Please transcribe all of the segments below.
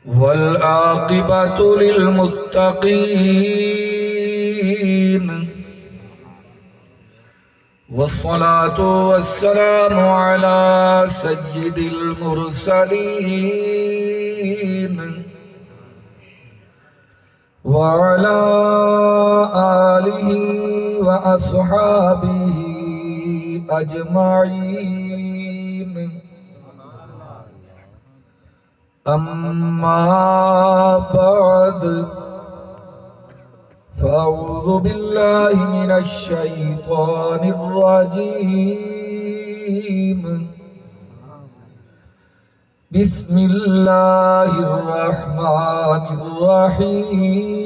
والعاقبة للمتقين والصلاة والسلام على سيد المرسلين وعلى آله وأصحابه أجمعين. أما بعد فأعوذ بالله من الشيطان الرجيم. بسم الله الرحمن الرحيم.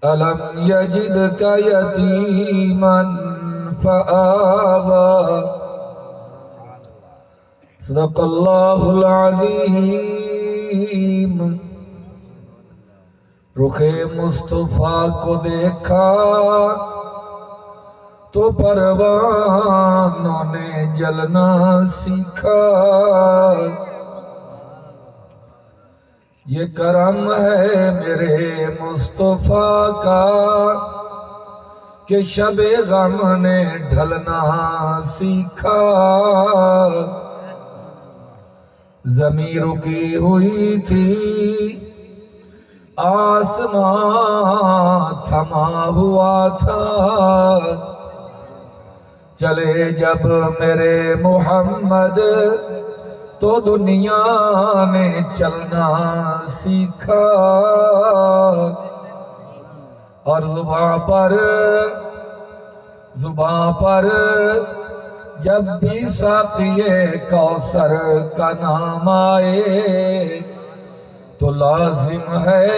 ألم يجدك يتيما فآوى. صدق اللہ العظیم. رخ مصطفیٰ کو دیکھا تو پروانوں نے جلنا سیکھا. یہ کرم ہے میرے مصطفیٰ کا کہ شب غم نے ڈھلنا سیکھا. زمین رکی ہوئی تھی آسمان تھما ہوا تھا. چلے جب میرے محمد تو دنیا نے چلنا سیکھا. اور زباں پر جب بھی ساقی کوثر کا نام آئے تو لازم ہے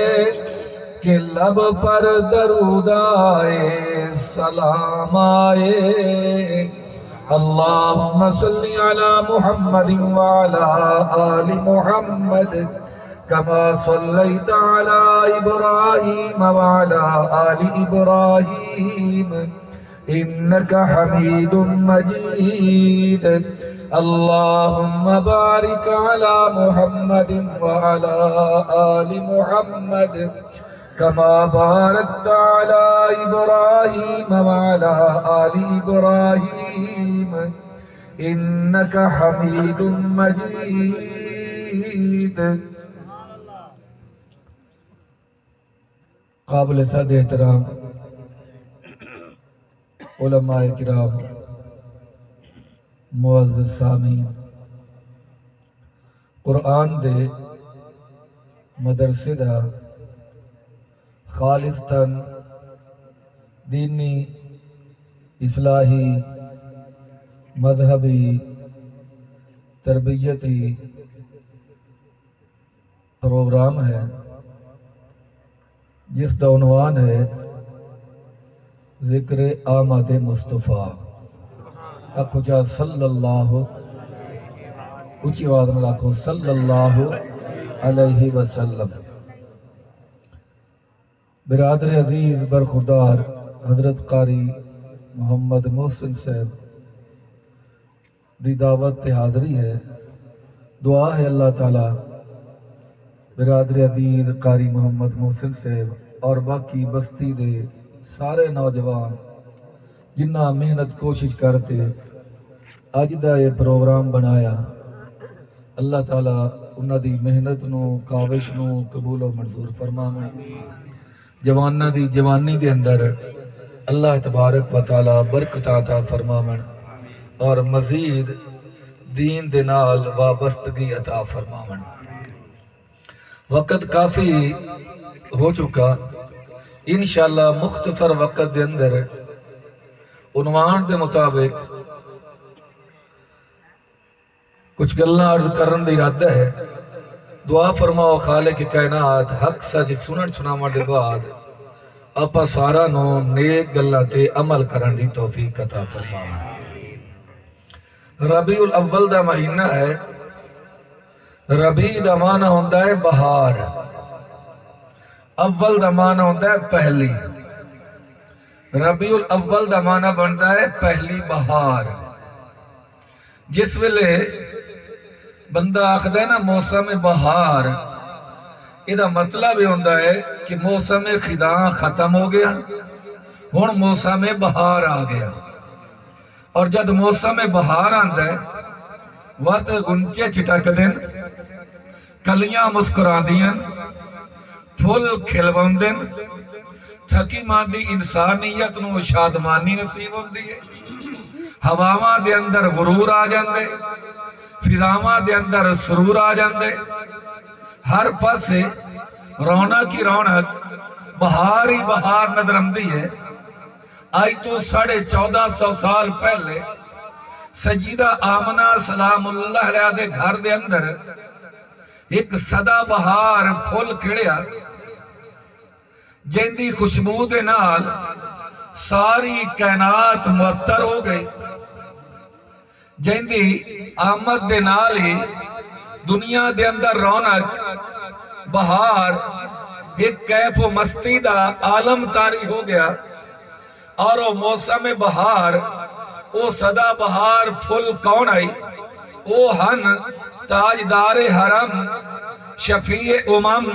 کہ لب پر درود آئے سلام آئے. اللہم صلی علی محمد وعلی آل محمد کما صلیت علی ابراہیم وعلی آل ابراہیم انک حمید مجید. اللہم بارک علی محمد وعلی آل محمد کما بارکت علی ابراہیم وعلی آل ابراہیم انک حمید مجید. قابل صد احترام علماء کرام، معزز سامعین، قرآن دے مدرسے دا خالصتاً دینی اصلاحی مذہبی تربیتی پروگرام ہے جس کا عنوان ہے ذکر آمد مصطفیٰ. اکھوچا صلی اللہ اچھی آواز میں رکھو صلی اللہ علیہ وسلم. برادر عزیز برخوردار حضرت قاری محمد محسن صاحب دی دعوت تے حاضری ہے. دعا ہے اللہ تعالی برادر عزیز قاری محمد محسن صاحب اور باقی بستی دے سارے نوجوان جنہ محنت کوشش کرتے اج دا یہ پروگرام بنایا، اللہ تعالیٰ انہاں دی محنت نو کاوش نو قبول و منظور فرماوے. جواناں دی جوانی دے اندر اللہ تبارک و تعالیٰ برکت عطا فرماوے اور مزید دین دے نال وابستگی عطا فرماوے. وقت کافی ہو چکا، انشاءاللہ مختصر وقت دے اندر عنوان دے مطابق کچھ گلاں عرض کرن دی ارادہ ہے. دعا فرماؤ خالق کائنات حق سچ سنن سناون دے بعد آپا سارا نو نیک گلاں تے عمل کرن دی توفیق عطا فرماؤ. ربیع الاول دا مہینہ ہے. ربیع دا معنی ہوندا ہے بہار، اول دا معنی ہوتا ہے پہلی. ربیع الاول دا معنی بنتا ہے پہلی بہار. جس ویلے بندہ آخدا ہے نا موسم بہار، یہ مطلب یہ ہوتا ہے کہ موسم خزاں ختم ہو گیا، ہن موسم بہار آ گیا. اور جد موسم بہار آندا ہے وقت گنچے چٹک دن، کلیاں مسکراندیاں، پھول کھلواندن، تھکی ماندی انسانیت نو شادمانی نصیب ہوندی ہے. ہواواں دے اندر غرور آ جاندے، فضاواں دے اندر سرور آ جاندے، ہر پاسے رونق کی رونق، بہار ہی بہار نظر آندی ہے. آج تو 1450 سال پہلے سیدہ آمنہ سلام اللہ علیہ دے گھر دے اندر ایک سدا بہار پھول کھڑیا، جیندی خوشبو دے نال ساری کائنات معطر ہو گئی. جیندی آمد دے نال ہی دنیا دے اندر رونق، بہار ایک کیف و مستی دا عالم طاری ہو گیا. اور وہ موسم بہار، وہ صدا بہار پھول کون آئی؟ وہ ہن تاجدار حرم، شفیع امم،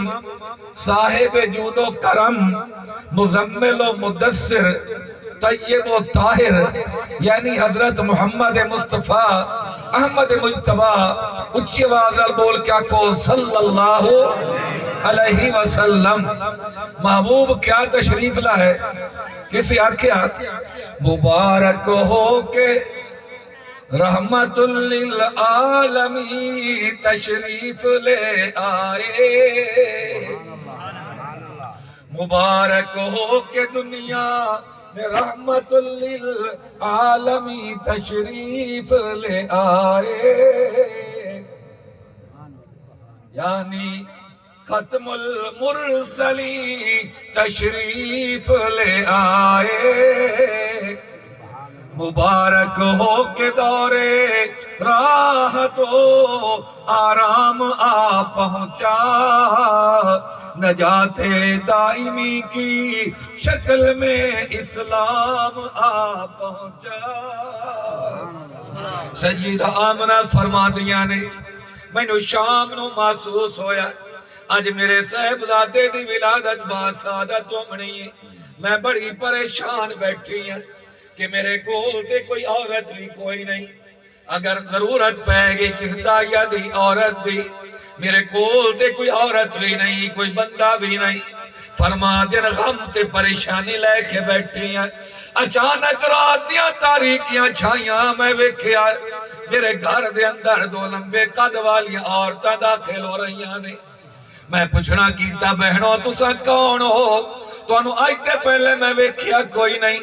صاحب جود و کرم، مزمل و مدثر، طیب و طاہر، یعنی حضرت محمد مصطفیٰ احمد مجتبہ. اچھی آواز نال بول کیا کو صلی اللہ علیہ وسلم. محبوب کیا تشریف لائے؟ کسی آکھیا مبارک ہو کے رحمت للعالمین تشریف لے آئے، مبارک ہو کے دنیا میں رحمت للعالمین تشریف لے آئے. یعنی ختم المرسلین تشریف لے آئے. مبارک ہو کے دورے راحت و آرام آ پہنچا، نجات دائمی کی شکل میں اسلام آ پہنچا. سیدہ آمنہ فرما دیا نے مینوں شام نو محسوس ہویا اج میرے صاحبزادے دی ولادت باسعادت ہومنی ہے. میں بڑی پریشان بیٹھی ہیں کہ میرے کول تے کوئی عورت بھی کوئی نہیں. اگر ضرورت پہ گئی کس دائیا دی عورت دی، میرے کول تے کوئی عورت بھی نہیں، کوئی بندہ بھی نہیں. فرما دن غم تے پریشانی لے کے بیٹھی ہیں. اچانک رات دیاں تاریکیاں چھائیاں میں ویکھیا میرے گھر دے اندر دو لمبے قد والی عورتاں داخل ہو رہی ہیں. میں پوچھنا کیتا بہنوں تساں کون ہو؟ تانوں اج تے پہلے میں ویکھیا کوئی نہیں.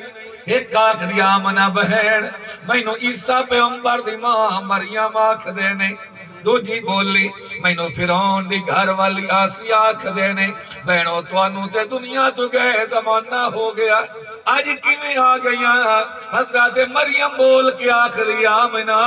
ایک آکھ دی آمنہ بہن مینوں عیسیٰ پیغمبر دی ماں مریم آکھ دے نے. دوجی بولی مینوں فرعون دی گھر والی آسیہ آکھ دے نے. بہنوں توانوں تے دنیا تو گئے زمانہ ہو گیا، آج کیویں آ گئیاں؟ حضرت مریم بول کے آکھ دی آمنہ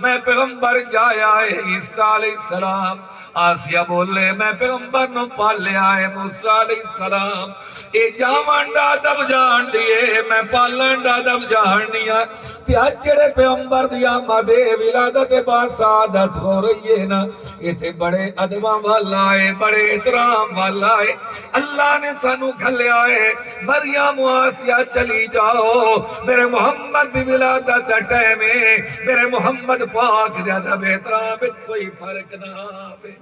میں پیغمبر جایا ہے عیسیٰ علیہ السلام. آسیہ بولے میں پیغمبر نو پالیا ہے موسیٰ علیہ السلام. اے جاون دا دب جان دیئے میں پالن دا دب جان دیا. تے آج جڑے پیغمبر دیا مدے ولادت باسعادت ہو رہی ہے نا، یہ تے بڑے ادباں والا ہے، بڑے احترام والا ہے. اللہ نے سانو کھلیا ہے مریم و آسیہ چلی جاؤ، میرے محمد دی ولادت دا ٹائم ہے، میرے محمد پاک دے ادب احترام وچ کوئی فرق نہ آوے.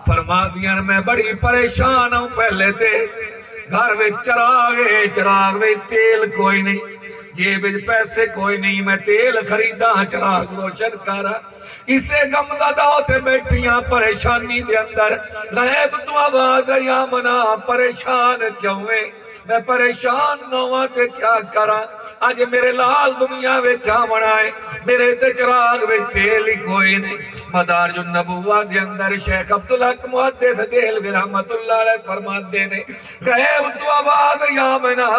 فرما دیا میں بڑی پریشان ہوں. پہلے تے گھر میں چراغ میں تیل کوئی نہیں، جیب میں پیسے کوئی نہیں، میں تیل خریدا چراغ روشن کرا. اسے غم زدہ ہوتے بیٹھیاں پریشانی دے اندر. غیب تو آواز یا منا پریشان کیوں ہے؟ میں پریشان نہ ہوا تے کیا کرا؟ آج میرے لال دنیا میں چاونا ہے، میرے تے چراغ میں تیل ہی کوئی نہیں. مدارج النبوہ دے اندر شیخ عبدالحق محدث دہلوی رحمت اللہ علیہ فرما دے نے غیب تو آواز یا منا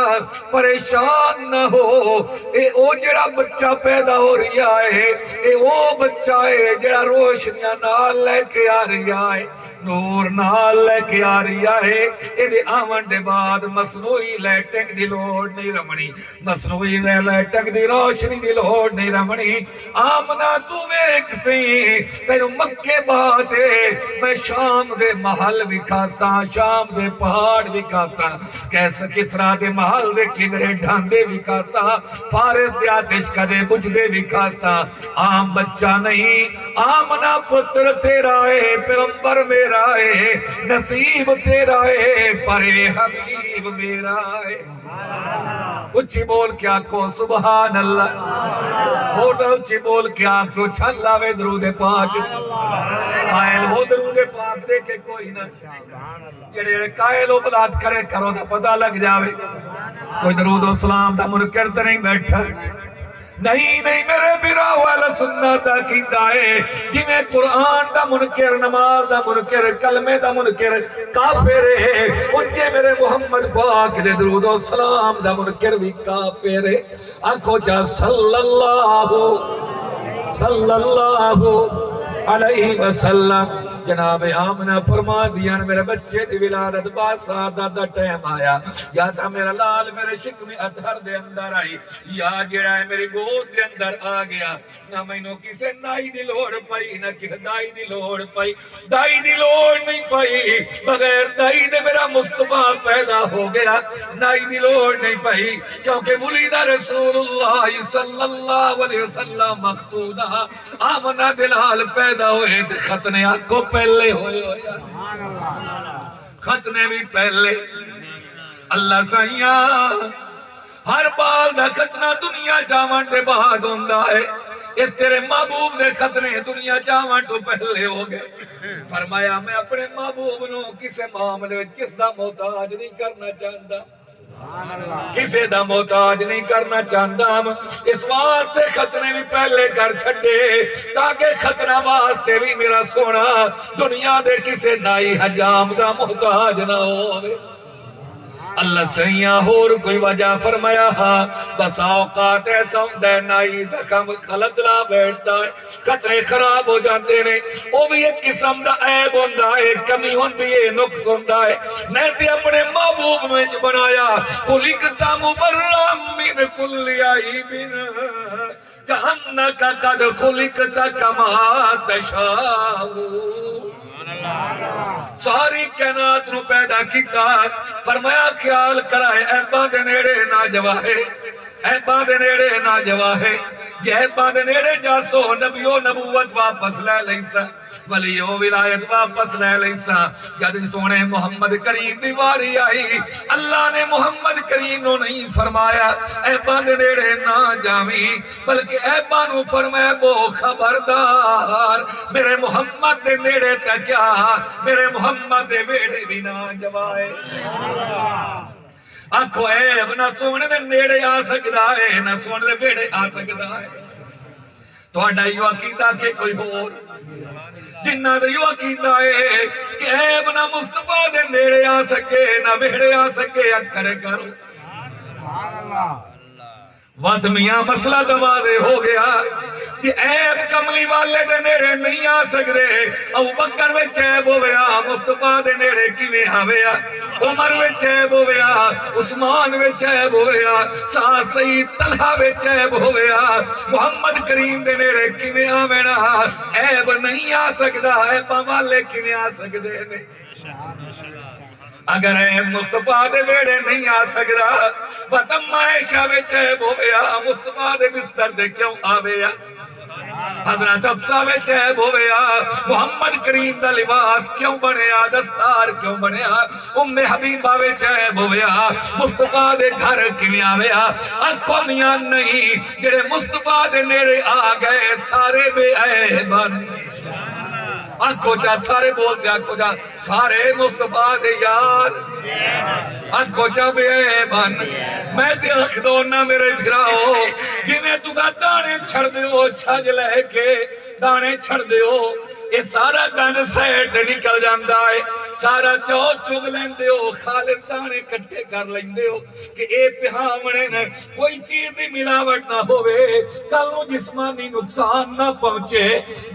پریشان نہ ہو. اے او جڑا بچہ پیدا ہو رہی ہے، اے او بچہ ہے جڑا روشنیاں نال لے کے آ رہی ہے، نور نال لے کے آ رہی ہے. اے دے آمن دے بعد مسئلہ مصنوعی لائٹنگ دی لوڑ نہیں رمنی، مصنوعی لائٹنگ دی روشنی دی لوڑ نہیں رمنی۔ آمنہ تو ویک سی تینو مکے باتے میں شام دے محل وکھاتا، شام دے پہاڑ وکھاتا، کیسا کسرا دے محل دے کنگرے ڈھاندے وکھاتا، فارس دے آتش کدے بجدے وکھاتا۔ عام بچہ نہیں، آمنہ پتر تیرا ہے، پیغمبر میرا ہے، نصیب تیرا ہے، پرے حبیب میرا ہے۔ اچھی بول کیا کو سبحان اللہ، اور در اچھی بول کیا سو چھلا وے درود پاک، قائل ہو درود پاک دیکھے کوئی نہ، جڑے جڑے قائل ہو بلاد کرے کرو دا پتہ لگ جاوے، کوئی درود و سلام دا منکر تے نہیں بیٹھا، نہیں نہیں میرے برا والا سنت عقیدہ ہے، جنہیں قرآن دا منکر، نماز دا منکر، کلمے دا منکر کافر ہے، انجھے میرے محمد پاک دے درود و سلام دا منکر بھی کافر ہے۔ آنکھو جا صلی اللہ علیہ وسلم، جناب آمنہ فرما دیا میرے بچے دی ولادت بعد سادہ دا ٹیم آیا، یا تا میرا لال میرے شکم اطہر دے اندر آئی، یا جڑا ہے میری گود دے اندر آ گیا، نہ میں نو کسے نائی دی لوڑ پائی، نہ کسے دائی دی لوڑ پائی، دائی دی لوڑ نہیں پائی، بغیر دائی دے میرا مصطفیٰ پیدا ہو گیا، نائی دی لوڑ نہیں پائی، کیونکہ ولید رسول اللہ صلی اللہ علیہ وسلم مقتولہ، آمنہ دلال پیدا ہوئے تھے، ختنے آنکھوں پہلے ہوئے ختنے بھی پہلے۔ اللہ سائیاں ہر بال دا ختنہ دنیا جاون دے بعد ہوندہ ہے، اس تیرے محبوب دے ختنے دنیا جاون تو پہلے ہو گئے۔ فرمایا میں اپنے محبوب نو کسے معاملے میں کس دا محتاج نہیں کرنا چاہتا، کسے دا محتاج نہیں کرنا چاہتا، اس واسطے ختنے بھی پہلے کر چھڑے تاکہ ختنہ واسطے بھی میرا سونا دنیا دے کسے نائی حجام دا محتاج نہ ہوئے۔ اللہ سیاں ہور کوئی وجہ فرمایا ہاں، بس اوقات ایسا ہوندہ ہے نائی زخم خلط لا بیٹھتا ہے، خطرے خراب ہو جاتے ہیں، وہ بھی ایک قسم دا عیب ہوندہ ہے، کمی ہوندی ہے، نقص ہوندہ ہے۔ میں تے اپنے محبوب میں جو بنایا خلقتا مبرم من کل عیب کہنکا قد خلقتا کما تشاؤ، ساری کائنات نو پیدا کیتا، فرمایا خیال کرائے عیباں دے نیڑے نہ جواہے، عیباں دے نیڑے نہ جواہے، جے عیباں دے نیڑے جاسو نبیو نبوت واپس لے لیسا، ولیو ولایت واپس لے لیسا۔ جد سونے محمد کریم دی واری آئی، اللہ نے محمد کریم نو نہیں فرمایا عیباں دے نیڑے نہ جاویں، بلکہ عیباں نو فرمایا بو خبردار میرے محمد دے نیڑے تک کیا، میرے محمد دے بیڑے بھی نہ جوائے۔ آنکھو عیب نہ سونے دے نیڑے آ سکتا ہے، نہ سونے دے بیڑے آ سکتا ہے۔ تو اڈا یو عقیدہ کہ کوئی ہور جنہ دے یو عقیدہ ہے کہ عیب نہ مصطفیٰ دے نیڑے آ سکے، نہ بیڑے آ سکے، اج کھڑے کرو۔ وقت میاں مسئلہ دوازے ہو گیا کہ عیب کملی والے دے نیڑے نہیں آ سکتے، ابو بکر وچ عیب ہویا، مصطفیٰ دے نیڑے کیویں آویا، عمر وچ عیب ہویا، عثمان وچ عیب ہویا، سید طلحہ وچ عیب ہویا، محمد کریم دے نیڑے کیویں آوینا، عیب نہیں آ سکدا، عیباں والے کیویں آ سکدے نے؟ اگر عیب مصطفیٰ دے ویڑے نہیں آ سکدا، وطم عائشہ وچ عیب ہویا، مصطفیٰ دے بستر دے کیوں آویا؟ حضرت حفصہ وچ عیب ہویا، محمد کریم دا لباس کیوں بنیا، دستار کیوں بنیا؟ ام حبیبہ وچ عیب ہویا، مصطفیٰ دے گھر کیویں آویا؟ آنکھوں میاں نہیں، جڑے مصطفیٰ دے نیڑے آ گئے سارے بے عیبن، آنکھو جا سارے بول دے، آنکھو جا سارے مصطفیٰ دے یار، آنکھو جا بے عیبن۔ میں تے آنکھ دونا میرے بھراؤ، جنہیں تو کا دانے چھڑ دے ہو، چھج لے کے دانے چھڑ دے ہو، یہ سارا گند سیٹ دے نکل جاندہ ہے، سارا جو چگ لیندے ہو، خالد دانے کٹے کر لیندے ہو کہ اے پہامنے نہ کوئی چیز دی ملاوٹ نہ ہوئے، کلو جسمانی نقصان نہ پہنچے۔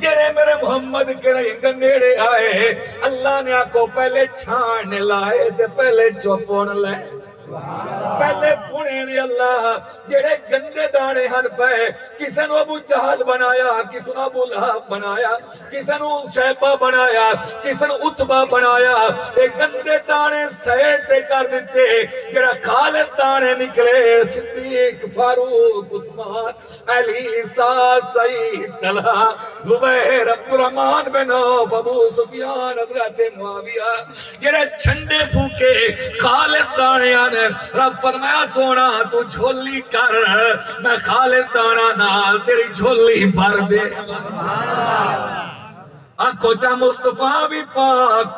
جڑے میرے محمد کریم کے نیڑے آئے، اللہ نے آکو پہلے چھان لائے دے پہلے چوپون لائے، پہلے پونے نے اللہ جڑے گندے دانے ہن پے کسے نو ابو جہل بنایا کسے نو ابو لہب بنایا کسے نو شیبہ بنایا کسے نو عتبہ بنایا اے گندے دانے سیٹ تے کر دیتے جڑا خالد دانے نکلے صدیق فاروق عثمان علی سعید طلحہ زبیر عبد الرحمن بن عوف ابو سفیان حضرت معاویہ جڑے جھنڈے پھونکے خالد دانے آنے رب فرمایا سونا تو جھولی کر میں خالد دانا نال تیری جھولی بھر دے آنکھو چا مصطفیٰ بھی پاک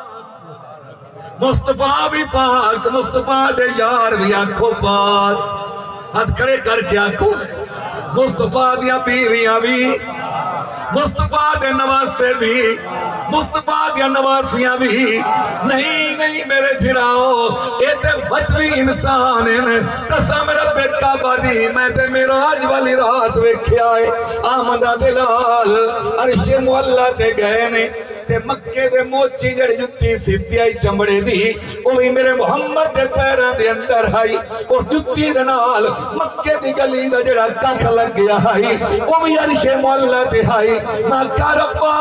مصطفیٰ بھی پاک مصطفیٰ دے یار بھی آنکھو پاک ہاتھ کھڑے کر کے آنکھو مصطفیٰ دیا بیویاں بھی مصطفیٰ دے نواسے بھی مصطفیٰ دیا نواسیاں بھی نہیں میرے پھراؤ اے تے بدوی انسان ہیں قسم رب کعبہ دی میں تے معراج والی رات ویکھیا اے آمدہ دلال عرش معلا تے گئے نے تے مکے دے موچی جڑی جتی سیدھی آئی چمڑے دی اوہی میرے محمد دے پیران دے اندر آئی اس جتی دے نال مکے دی گلی دا جڑا ککھ لگ گیا آئی اوہی عرش معلا تے آئی ماں کا ربا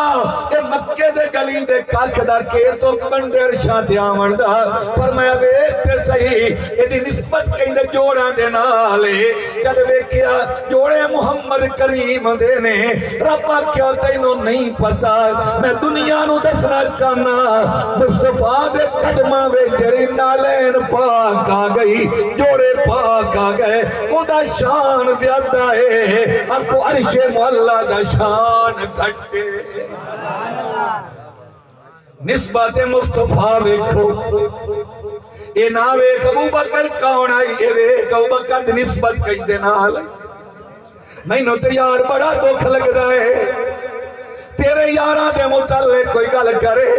اے مکے دے گلی دے ککھ دا کیر تو بندے ارشاں تے آمندہ فرمایا ویکھ تے صحیح اے دی نسبت کہیں دے جوڑاں دے نالے جد ویکھیا جوڑے محمد کریم دے نے ربا کیا تینوں نہیں پتا میں دنیا نو دسنا چاہنا مصطفیٰ دے قدمہ وے جڑی نالین پاک آ گئی جوڑے پاک آ گئے وہ دا شان زیادہ ہے اب کو عرش مولا دا شان گھٹے نسبت مصطفیٰ ویکھو اے نا ویکھ ابو بکر کون آئی اے ویکھ ابو بکر دی نسبت کئی دے نال میں نو تے یار بڑا دکھ لگ رہا ہے تیرے یاراں دے متعلق کوئی گل کرے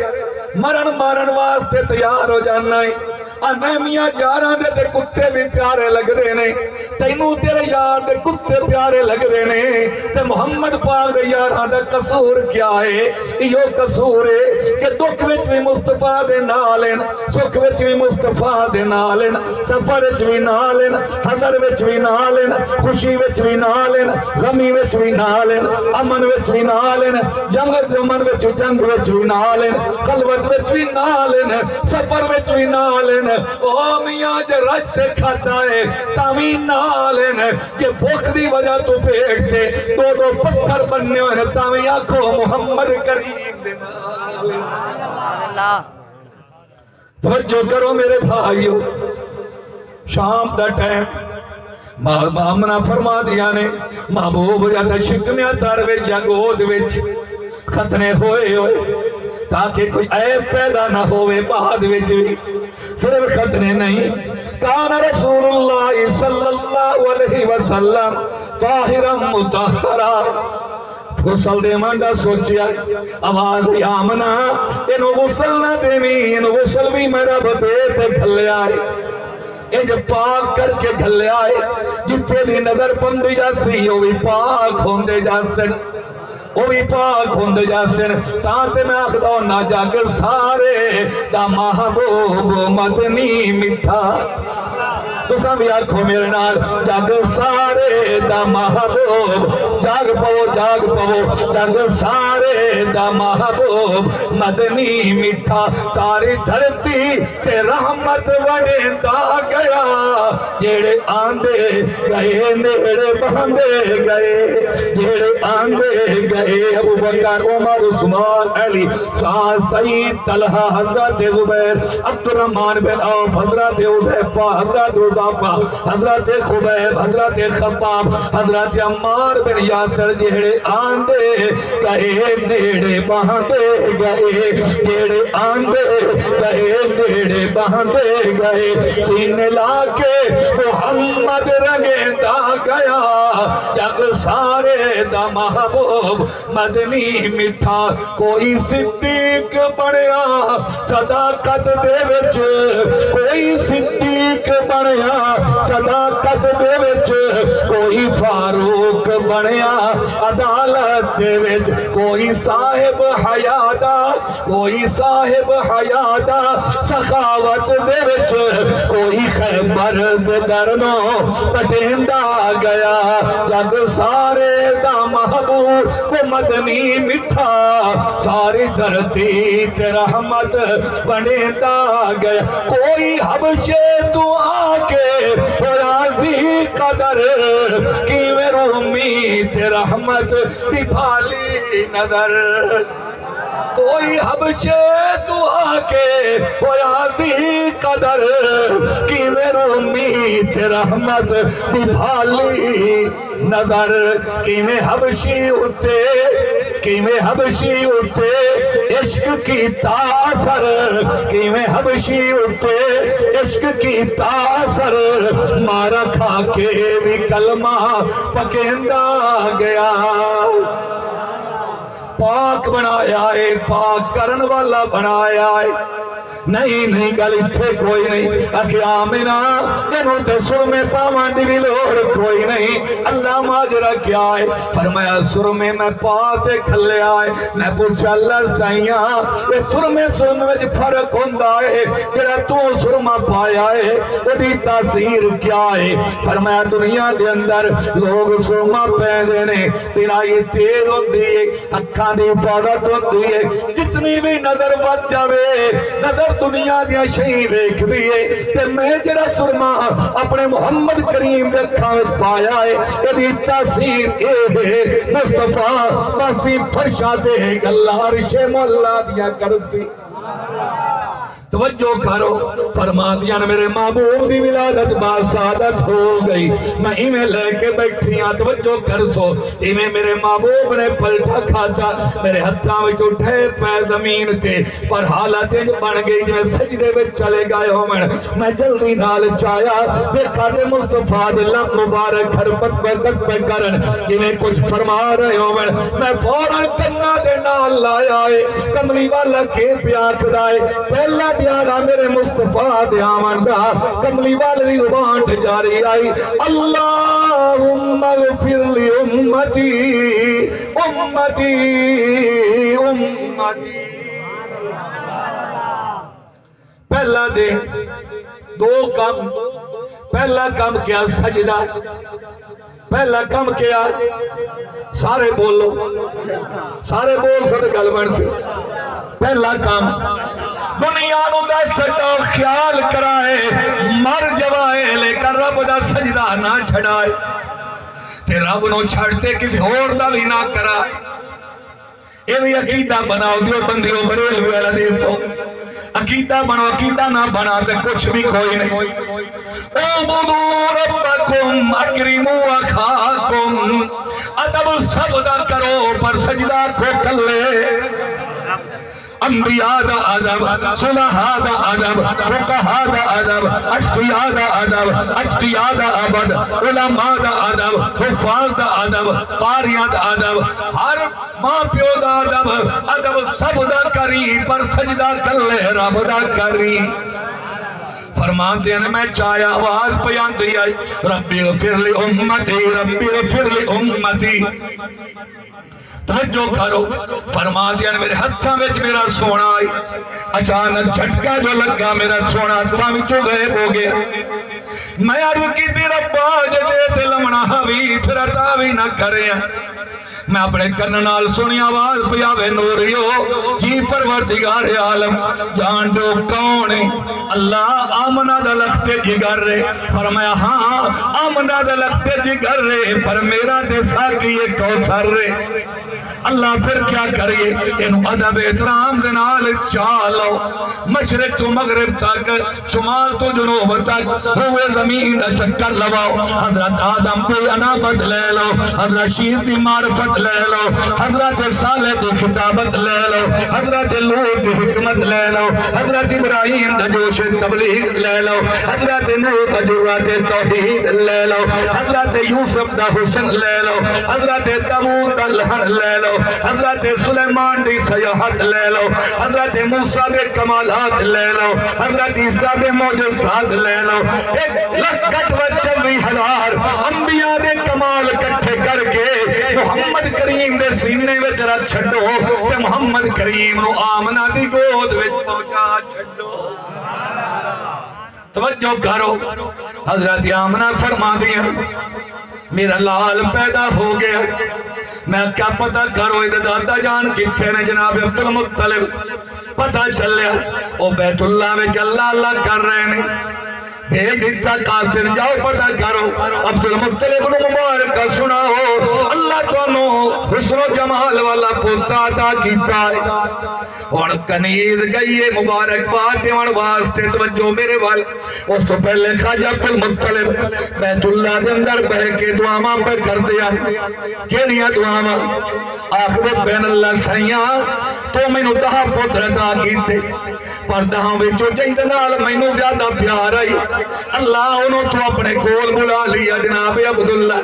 مرن واسطے تیار ہو جانا ہے میاں یاراں دے تے کتے بھی پیارے لگ دے نے تینوں تیرے یار دے کتے پیارے لگ دے نے تے محمد پاک دے یاراں دا قصور کیا ہے یہ قصور ہے کہ دکھ وچ بھی مصطفیٰ دے نال ہیں سکھ وچ بھی مصطفیٰ دے نال ہیں سفر وچ بھی نال ہیں حضر وچ بھی نال ہیں خوشی وچ بھی نال ہیں غمی وچ بھی نال ہیں امن وچ بھی نال ہیں جنگ امن وچ جنگ وچ بھی نال ہیں خلوت وچ بھی نال ہیں سفر وچ بھی نال ہیں او میاں جے رجتے کھاتا ہے تامی نال ہیں کہ بھوک دی وجہ تو پیکتے دو پتھر بننے ہوئے تامی آنکھو محمد کریم دے نال توجہ کرو میرے بھائیو شام دا ٹائم مامنا فرما دیا نے محبوب جاتا شکنیا تاروے جگود وچ ختنے ہوئے تاکہ کوئی عیب پیدا نہ ہوئے بعد وچ بھی صرف ختنے نہیں کان رسول اللہ صلی اللہ علیہ وسلم طاہرا مطہرا غسل دے مانڈا سوچیا آواز آمنا انہوں غسل نہ دیویں انہوں غسل بھی میرا بدے کھلے آئے اے جو پاک کر کے کھلے آئے جتے دی نظر پندی جاسی وہ بھی پاک ہوندے جاسن وہ بھی پاک ہوندے جاسن تانتے میں آخدہ نہ جاگ سارے دا محبوب مدنی مٹھا تو سب آنکھوں میرے نال جاگ سارے دا محبوب جاگ پو جاگ سارے دا محبوب مدنی مٹھا ساری دھرتی تے رحمت وڑیندا گیا جیڑے آندے گئے نیڑے باندے گئے جیڑے آندے گئے ابو بکر عمر عثمان علی سعید طلحہ حضرت زبیر عبد الرحمن بن عوف حضرت حذیفہ حضرت عطافہ حضرت خبیب حضرت خباب حضرت عمار بن یاسر جیڑے آندے گئے نیڑے باندے گئے جیڑے آندے گئے نیڑے باندے گئے سینے لا کے محمد رنگیندا گیا جگ سارے دا محبوب مدنی مٹھا کوئی صدیق بنیا صداقت دے وچ کوئی صدیق بنیا صداقت دے وچ کوئی فاروق بنیا عدالت دے وچ کوئی صاحب حیادا کوئی صاحب حیادا سخاوت دے وچ کوئی خیبر دے درنوں پٹیندا گیا جگ سارے دا محبوب وہ مدنی مٹھا ساری دھرتی تے رحمت بنیدا گیا کوئی حبشے تو آ کے راضی قدر کی میں رومی تے رحمت دی بھالی نظر کوئی حبشے تو آ کے راضی قدر کی میں رومی تے رحمت دی بھالی نظر کی میں حبشی اٹھے عشق کی تاثر کی میں حبشی اٹھے عشق کی تاثر مارا کھا کے بھی کلمہ پکیندا گیا پاک بنایا ہے پاک کرن والا بنایا ہے نہیں گل اتھے کوئی نہیں اکھی آمینہ جنہوں تے سرمے پاوان دی بھی لوڑ کوئی نہیں اللہ ماجرہ کیا ہے فرمایا سرمے میں پاتے کھلے آئے میں پوچھا اللہ سائیاں یہ سرمے میں فرق ہوندہ ہے جڑا تو سرمہ پایا ہے وہ دی تاثیر کیا ہے فرمایا دنیا دے اندر لوگ سرمہ پہنے نے بنائی تیز ہوندی ہے اکھاں دی حفاظت ہوندی ہے جتنی بھی نظر بچ جاوے نظر دنیا دیا شہی دیکھ دیئے کہ میں جڑا سرما اپنے محمد کریم دے کھاوت پایا ہے یدی تاثیر اے ہے مصطفیٰ باسی فرشا دے اللہ عرش مولا دیا کرتی توجہ کرو فرما دیا میرے محبوب دی ولادت باسعادت ہو گئی میں ایمیں لے کے بیٹھیاں توجہ کر سو ایمیں میرے محبوب نے پلٹا کھاتا میرے ہتھاں وچ اٹھے پے زمین تے پر حالت بن گئی جو سجدے وچ چلے گئے ہو میں جلدی نال چایا پھر کھاتے مصطفیٰ دے لم مبارک حربت برکت پہ کرن جنہیں کچھ فرما رہے ہو میں فوراں کنا دے نال لایا ہے کملی والا کے پیاکھ دائے پہلا دیارہ میرے مصطفیٰ دے آمندہ کملی والی زبان جاری آئی اللہم اغفر لی امتی امتی امتی پہلا دے دو کم پہلا کم کیا سجدہ پہلا کم کیا سارے بولو سارے بول سارے گل بن سے پہلا کام دنیا نو دا سجدہ خیال کرائے مر جوائے لیکن رب دا سجدہ نہ چھڑائے تے رب نو چھڑتے کسی اور دا بھی نہ کرائے یہ بھی عقیدہ بناؤ دیو بندیوں بریل ہوئے لدیف ہو عقیدہ بنو عقیدہ نہ بنا تے کچھ بھی کوئی نہیں اعبدوا ربکم اکرموا اخاکم ادب سجدہ کرو پر سجدہ کو کر لے انبیاء دا ادب صلحاء دا ادب فقہاء دا ادب اشفیاء دا ادب اتقیاء دا ادب علماء دا ادب حفاظ دا ادب قاریاں دا ادب ہر ماں پیو دا ادب سب دا کری پر سجدہ کر لے رب دا کری فرمان دینے میں چاہیا آواز پیان دی آئی ربی اغفر لی امتی ربی اغفر لی امتی توجہ کرو فرما دیا میرے ہتھاں وچ میرا سونا آئی اچانک جھٹکا جو لگا میرا سونا ہتھاں وچوں غائب ہو گیا میں عرض کی تھی ربا جدے تے لمنا ہوی پھر عطا بھی نہ کرے میں اپنے کرنال سنی آواز پیاوے نوریو جی پروردگار عالم جان جو کون ہے اللہ آمنہ دا لختے جگر رے فرمایا ہاں آمنہ دا لختے جگر رے پر میرا دے ساکی یہ کوثر رے اللہ پھر کیا کریے انہوں ادب احترام دنال چالو مشرق تو مغرب تک شمال تو جنوب تک ہوئے زمین دا چکر لواؤ حضرت آدم دی انابت لے لو حضرت شیز دی معرفت لے لو حضرت صالح دی خطابت لے لو حضرت لوط دی حکمت لے لو حضرت ابراہیم دا جوش تبلیغ لے لو حضرت نوح دا جرات توحید لے لو حضرت یوسف دا حسن لے لو حضرت داؤد دا لہن لے لو حضرت سلیمان دی سیاحت لے لو حضرت موسیٰ دے کمالات لے لو حضرت عیسیٰ دے معجزات لے لو 1,24,000 انبیاء دے کمال کٹھے کر کے محمد کریم دے سینے وچ رکھ چھڈو تے محمد کریم نو آمنہ دی گود وچ پہنچا چھڈو توجہ کرو حضرت آمنہ فرما دیا میرا لال پیدا ہو گیا میں کیا پتہ کرو ادھر دادا جان کتھے نے جناب عبد المطلب پتہ چلیا او بیت اللہ میں اللہ اللہ کر رہے نے بھیج دیتا قاصر جاؤ پتہ کرو عبد المطلب نے مبارک کا سناؤ اللہ تو حسن و جمال والا پوتا عطا کیتا ہے اور کنیز گئی ہے مبارک بات دیوان واسطے توجہ میرے وال اس تو پہلے خواجہ عبد المطلب بیت اللہ دے اندر بہ کے دعاواں پہ کر دیا کیڑیاں دعاواں آخر بین اللہ سیاں تو مینوں 10 پتر عطا کیتے پر 10 وچوں جہدے نال مینوں زیادہ پیار آئی اللہ انہوں تو اپنے کول بلا لیا جناب عبداللہ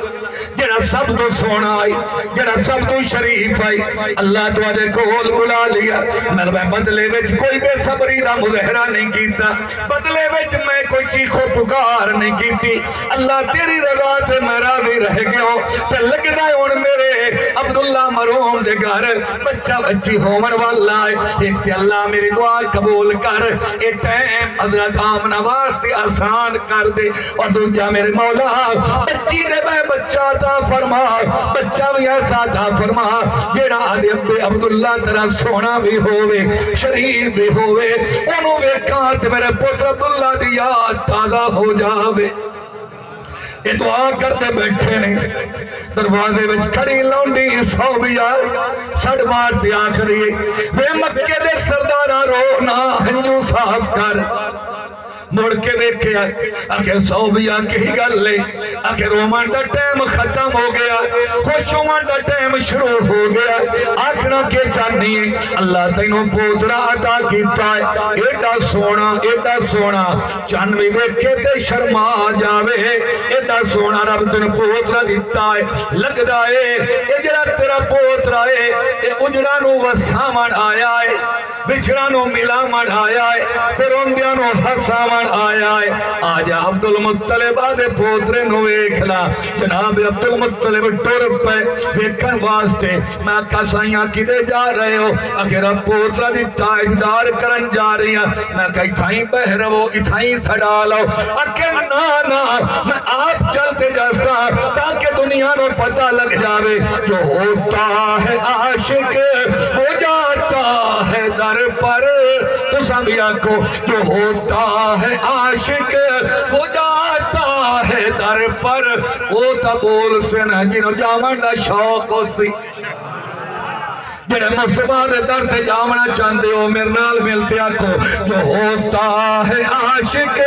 جڑا سب تو سونا آئی جڑا سب تو شریف آئی اللہ تو آدھے کول بلا لیا میں بدلے وچ کوئی بے صبری دا مظاہرہ نہیں کیتا بدلے وچ میں کوئی چیخو پکار نہیں کیتی اللہ تیری رضا تے میں راضی رہ گیا تے لگدا ہے ہن میرے عبداللہ مرحوم دے گھر بچہ بچی ہون والا ہے ایک تے اللہ میری دعا قبول کر اے ٹائم حضرت آمنہ واسطے آسان کر دے اور دوجا میرے مولا بچی دے میں بچہ عطا فرما بچہ بھی ایسا عطا فرما جیڑا آدھے عبداللہ طرح سونا بھی ہوئے شریف بھی ہوئے انہوں ویکھاں تے میرے پتر عبداللہ دی یاد تازہ ہو جاوے یہ دعا کرتے بیٹھے نے دروازے وچ کھڑی لونڈی صوبیہ سڑ مار تے آخری وے مکے دے سردارہ رونا ہنجو صاف کر مڑ کے دیکھے آکے صوبیہ کی گل لے آکے رومان دا ٹائم ختم ہو گیا خوش رومان دا ٹائم شروع ہو گیا آکھنا کے چاہنی ہے اللہ تینوں پوترا عطا کیتا ہے ایڈا سونا چانوی دیکھے تے شرما جاوے ایڈا سونا رب تینوں پوترا دیتا ہے لگ دائے اے جڑا تیرا پوترا ہے اے اجڑا نو وسامن آیا ہے بچڑا نو ملامن آیا ہے تے روندیاں نو ہسامن آیا ہے آجا عبد المطلب آدھے پوترے نو ایکھلا جناب عبد المطلب ٹور پہ ویکھن واسطے میں آکھا سائیاں کدے جا رہے ہو آخر اب پوترہ دی تاجدار کرن جا رہی ہیں میں کہا اتھائیں بہرو اتھائیں سڑا لو آکھے نا میں آپ چلتے جیسا تاکہ دنیا نو پتہ لگ جاوے جو ہوتا ہے عاشق ہو جاتا ہے در پر تو سامیا کو جو ہوتا ہے عاشق ہو جاتا ہے در پر وہ تبول سے نہ جنہوں جامنہ شوق سی جڑے مصطفیٰ دے در تے جامنا چاندے ہو میرے نال ملتے آکو جو ہوتا ہے عاشق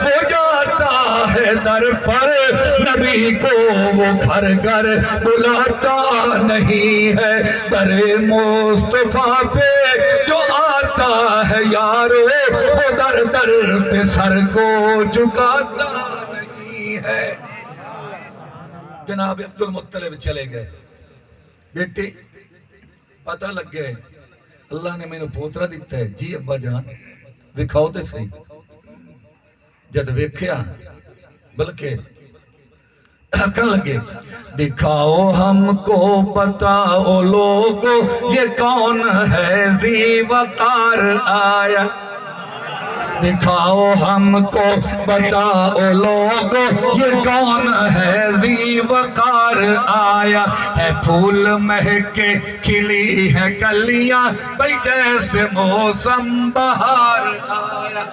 ہو جاتا ہے در پر نبی کو وہ گھر گھر بلاتا نہیں ہے در مصطفیٰ پہ جو آتا ہے یارو وہ در در پہ سر کو جھکاتا نہیں ہے جناب عبد المطلب چلے گئے بیٹی پتہ لگ گئے اللہ نے میں نے پوترہ دیتا ہے جی ابا جان وکھاؤ تے صحیح جد وکھیا بلکہ کہنے لگے دکھاؤ ہم کو بتاؤ لوگو یہ کون ہے ذی وقار آیا دکھاؤ ہم کو بتاؤ لوگو یہ کون ہے ذی وقار آیا ہے پھول مہکے کھلی ہے کلیاں بھئی جیسے موسم بہار آیا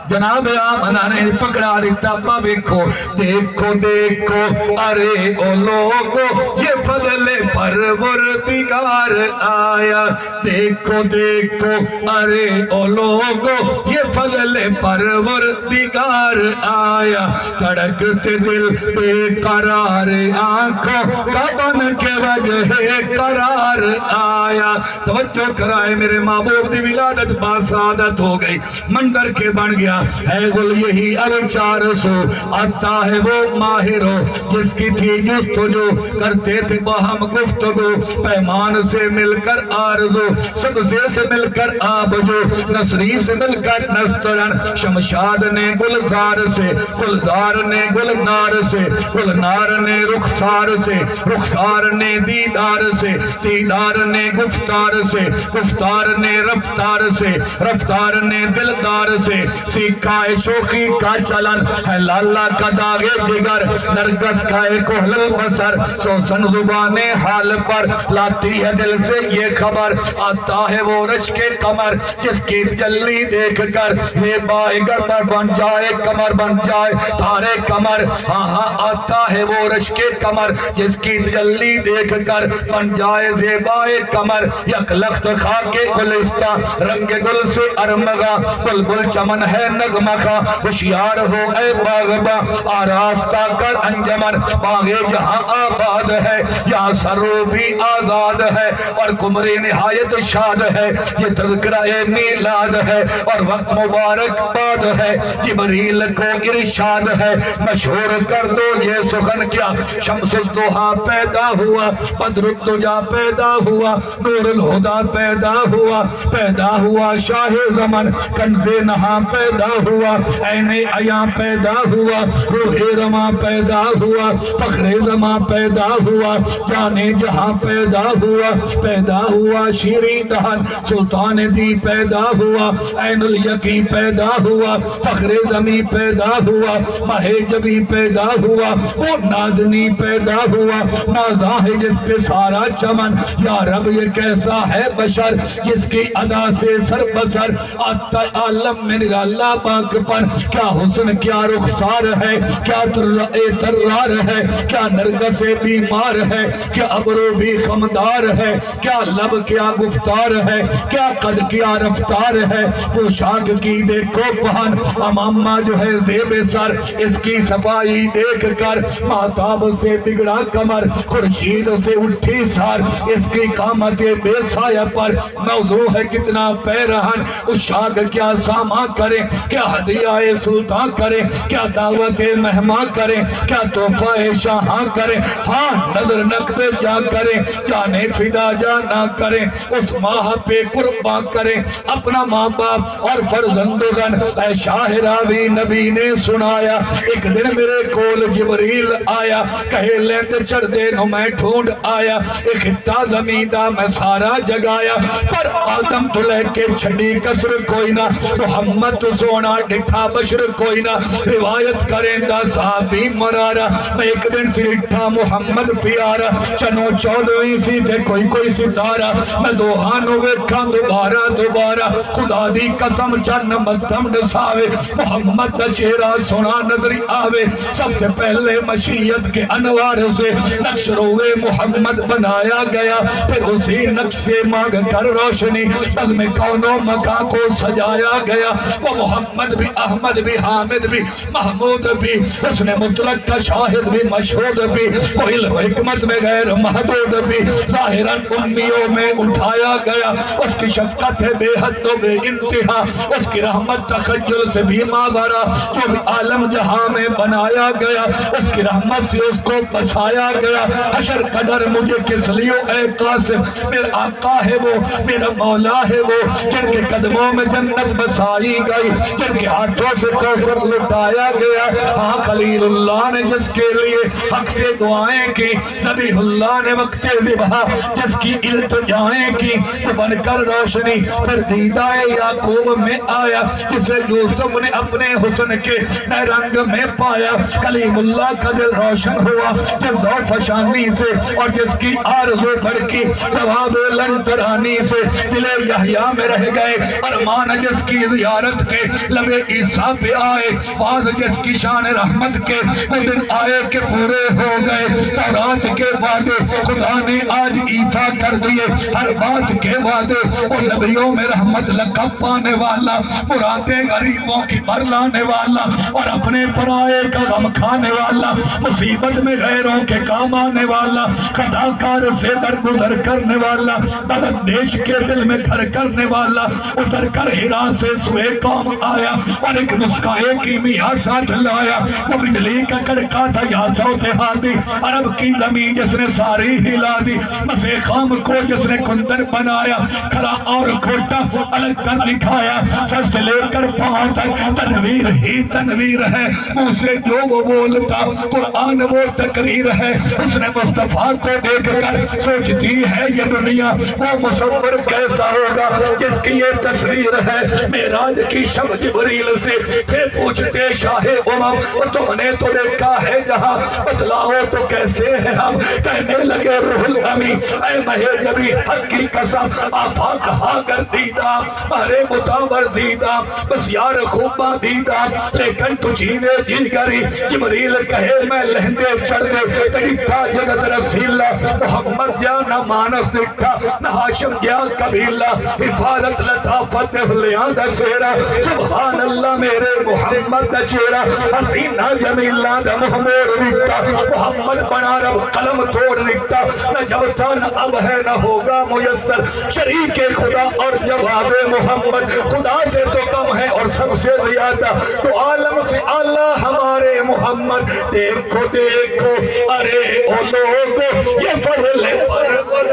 جناب آمنہ نے پکڑا دیتا ابا دیکھو دیکھو دیکھو ارے او لوگو یہ فضل پروردگار آیا دیکھو دیکھو ارے او لوگو یہ فضل پروردگار آیا دھڑکتے دل بے قرار آنکھوں کا بن کے وجہ قرار آیا توجہ کرائے میرے محبوب دی ولادت باسعادت ہو گئی منظر کے بن گیا ہے گل یہی اب 400 آتا ہے وہ ماہر ہو جس کی تھی جستجو کرتے تھے باہم گفتگو گفتگو، پیمان سے مل کر آرزو، سبزے سے مل کر آب جو، نصری سے مل کر نسترن، شمشاد نے گلزار سے، گلزار نے گلنار سے، گلنار نے رخسار سے، رخسار نے دیدار سے، دیدار نے گفتار سے، گفتار نے رفتار سے، رفتار نے دلدار سے، سیکھا ہے شوخی کا چلن، ہے لالا کا داغ جگر، نرگس کا ایک اہل بسر، سوسن زبان حال پر لاتی ہے دل سے یہ خبر، آتا ہے وہ رش کے قمر جس کی تجلی دیکھ کر زیبائے گربر بن جائے، کمر بن جائے تارے کمر، ہاں ہاں آتا ہے وہ رش کے قمر جس کی تجلی دیکھ کر بن جائے زیبائے کمر، یک لخت خاک گلستہ رنگ گل سے ارمغا، بلبل چمن ہے نغمہ خواں، ہوشیار ہو اے باغباں، آراستہ کر انجمن، باغ جہاں آباد ہے، یہاں سرو بھی آزاد ہے، اور کمری نہایت شاد ہے، یہ تذکرہ میلاد ہے، اور وقت مبارک باد ہے، جبریل کو ارشاد ہے، مشہور کر دو یہ سخن کیا، شمس الضحیٰ پیدا ہوا، بدر الدجا پیدا ہوا، نور الہدا پیدا ہوا، پیدا ہوا شاہ زمن، کنز نہاں پیدا ہوا، عین عیاں پیدا ہوا، روح رواں پیدا ہوا، فخر زماں پیدا ہوا، جانے جہاں پیدا ہوا، پیدا ہوا شیریں دہن، سلطان دی پیدا ہوا، عین الیقین پیدا ہوا، فخر زمیں پیدا ہوا، ماہ جبیں پیدا ہوا، وہ نازنی پیدا ہوا، نازاں ہے جس پہ سارا چمن، یا رب یہ کیسا ہے بشر جس کی ادا سے سر بسر، آتا عالم میں نرالا باک پر، کیا حسن کیا رخسار ہے، کیا ترار ہے، کیا نرگس بیمار ہے، کیا ابرو بھی خمدار ہے، کیا لب کیا گفتار ہے، کیا قد کیا رفتار ہے، پوشاک کی دیکھو پہن، امامہ جو ہے زیب سر، اس کی صفائی دیکھ کر ماتاب سے بگڑا کمر، خورشید سے اٹھی سار، اس کی قامت بے سایہ پر، موضوع ہے کتنا پیرہن، اس شاگ کیا ساما کریں، کیا ہدیہ سلطان کریں، کیا دعوت مہماں کریں، کیا تحفہ شاہاں کریں، ہاں نظر نقد جا کریں، جانے فدا جا نہ کریں، اس ماہ پہ قربان کریں، اپنا ماں باپ اور فرزندگن، اے شاہ راوی نبی نے سنایا، ایک دن میرے کول جبریل آیا، کہے لیند چڑھ دے نو میں ڈھونڈ آیا، ایک خطہ زمیندہ میں سارا جگایا، پر آدم تو لے کے چھڑی کسر کوئی نہ، محمد تو سونا ڈٹھا بشر کوئی نہ، روایت کریں دا صحابی مرارا، میں ایک دن سی ڈٹھا محمد پیارا، چنو چودویں سی تھے کوئی ستارہ، میں دوہانو ویکھاں دوبارہ، خدا دی قسم چن مدھم ڈساوے، محمد دا چہرہ سونا نظری آوے، سب سے پہلے مشیت کے انوار سے نقش روے محمد بنایا گیا، پھر اسی نقش سے مانگ کر روشنی نظم کون و مکان کو سجایا گیا، وہ محمد بھی احمد بھی حامد بھی محمود بھی، اس نے مطلق کا شاہد بھی مشہود بھی، وہ علم حکمت میں غیر محدود بھی، ظاہراً امیوں میں اٹھایا گیا، اس کی شفقت ہے بے حد و بے انتہا، اس کی رحمت تخجل سے بھی ماورا، جو بھی عالم جہاں میں بنایا گیا، اس کی رحمت سے اس کو بچایا گیا، حشر قدر مجھے کس لیے اے قاسم، میرا آقا ہے وہ، میرا مولا ہے وہ، جن کے قدموں میں جنت بسائی گئی، جن کے ہاتھوں سے کوثر لٹایا گیا، ہاں خلیل اللہ نے جس کے لیے حق سے دعائیں کی، ذبیح اللہ نے وقت ذبح جس کی التجائیں کی، تو بن کر روشنی پھر دیدہ یعقوب میں آیا، جسے یوسف نے اپنے حسن کے نئے رنگ میں پایا، کلیم اللہ کا دل روشن ہوا جس ذوف فشانی سے، اور جس کی آرزو بڑکی جواب لنٹرانی سے، دل یحییٰ میں رہ گئے ارمان جس کی زیارت کے لب عیسیٰ پہ آئے، باز جس کی شان رحمت کے وہ دن آئے کہ پورے ہو گئے، تورات کے وعدے خدا نے آج ایفا کر دیے، ہر بات کے وعدے، وہ نبیوں میں رحمت لقب پانے والا، مرادیں غریبوں کی بھر لانے والا، اور اپنے پرائے کا غم کھانے والا، مصیبت میں غیروں کے کام آنے والا، خطاکار سے درگزر کرنے والا، بدت دیش کے دل میں گھر کرنے والا، اتر کر ہرا سے سوئے قوم آیا، اور ایک نسخہ کیمیا ساتھ لایا، وہ بجلی کا کڑکا تھا یا سوتے ہاتھی، عرب کی زمین جس نے ساری ہلا دی مسے خام کو جس نے کندر بنایا کھڑا اور کھوٹا الگ کر دکھایا سر سے لے کر پاؤں تک تنویر ہی تنویر ہے منہ سے جو وہ بولتا قرآن وہ تقریر ہے اس نے مصطفیٰ کو دیکھ کر سوچتی ہے یہ دنیا وہ مصور کیسا ہوگا جس کی یہ تصویر ہے معراج کی شب جبریل سے پھر پوچھتے شاہ امم تم نے تو دیکھا ہے جہاں بتلاؤ تو کیسے ہیں ہم کہنے لگے روح الامین اے مہے جبی حق کی قسم آفاق ہاں کر دیدہ مہرے متاور دیدہ بس یار خوبہ دیدہ لیکن تو جینے جی گری جبریل کہے میں لہندے چڑھ دے تڑپتا جگت رسیلہ محمد یا نہ مانس نٹھا نہ ہاشم یا قبیلہ حفاظت لطافت لیاں دا چہرہ سبحان اللہ میرے محمد دا چہرہ حسینہ جمیلہ دا محمود رکھتا محمد بنا رب قلم توڑ رکھتا نہ جب تھا نہ اب ہے نہ ہوگا میسر شریک خدا اور جواب محمد خدا سے تو کم ہے اور سب سے زیادہ تو عالم سے اعلیٰ ہمارے محمد دیکھو دیکھو ارے او لوگو یہ فضل پر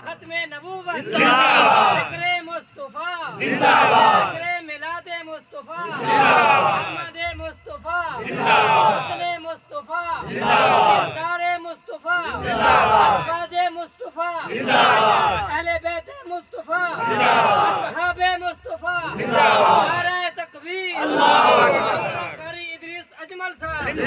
ختم نبوت ذکر مصطفیٰ ذکر میلاد مصطفیٰ محمد مصطفیٰ حسن مصطفیٰ کار مصطفیٰ افواج مصطفیٰ اہل بیت مصطفیٰ اصحاب مصطفیٰ نعرہ تکبیر قاری ادریس اجمل صاحب